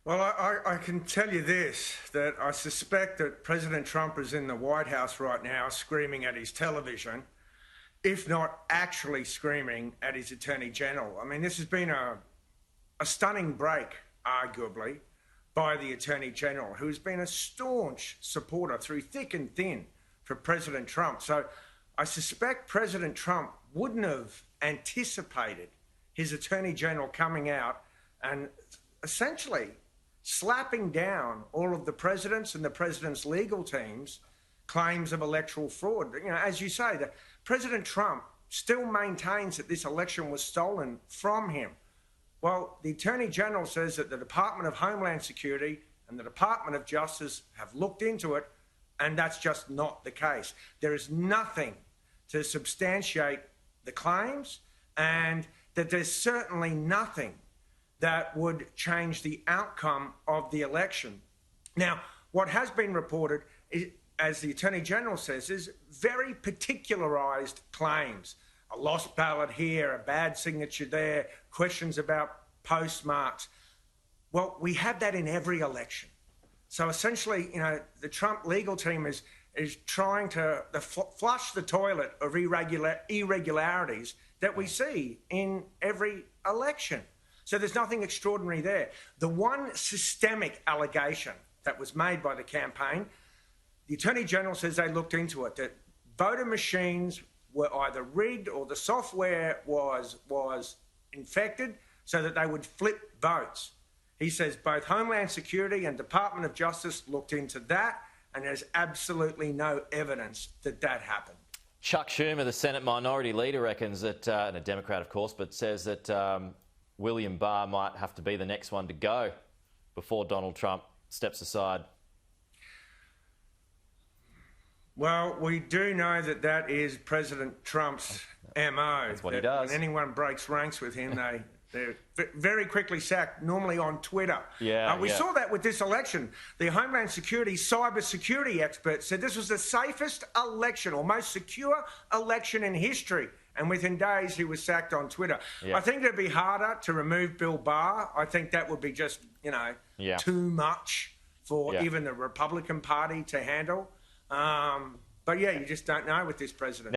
Well, I can tell you this, that I suspect that President Trump is in the White House right now screaming at his television, if not actually screaming at his Attorney-General. I mean, this has been a stunning break, arguably, by the Attorney-General, who has been a staunch supporter through thick and thin for President Trump. So I suspect President Trump wouldn't have anticipated his Attorney-General coming out and essentially slapping down all of the president's and the president's legal team's claims of electoral fraud. You know, as you say, President Trump still maintains that this election was stolen from him. Well, the Attorney General says that the Department of Homeland Security and the Department of Justice have looked into it, and that's just not the case. There is nothing to substantiate the claims, and that there's certainly nothing that would change the outcome of the election. Now, what has been reported, is, as the Attorney General says, is very particularised claims. A lost ballot here, a bad signature there, questions about postmarks. Well, we have that in every election. So essentially, you know, the Trump legal team is trying to flush the toilet of irregularities that we see in every election. So there's nothing extraordinary there. The one systemic allegation that was made by the campaign, the Attorney General says they looked into it, that voter machines were either rigged or the software was infected so that they would flip votes. He says both Homeland Security and Department of Justice looked into that, and there's absolutely no evidence that that happened. Chuck Schumer, the Senate Minority Leader, reckons that, and a Democrat of course, but says that William Barr might have to be the next one to go before Donald Trump steps aside. Well, we do know that that is President Trump's MO. That's what he does. When anyone breaks ranks with him, they're very quickly sacked, normally on Twitter. We saw that with this election. The Homeland Security cyber security expert said this was the safest election or most secure election in history. And within days, he was sacked on Twitter. I think it'd be harder to remove Bill Barr. I think that would be just, you know, too much for even the Republican Party to handle. But yeah, you just don't know with this president.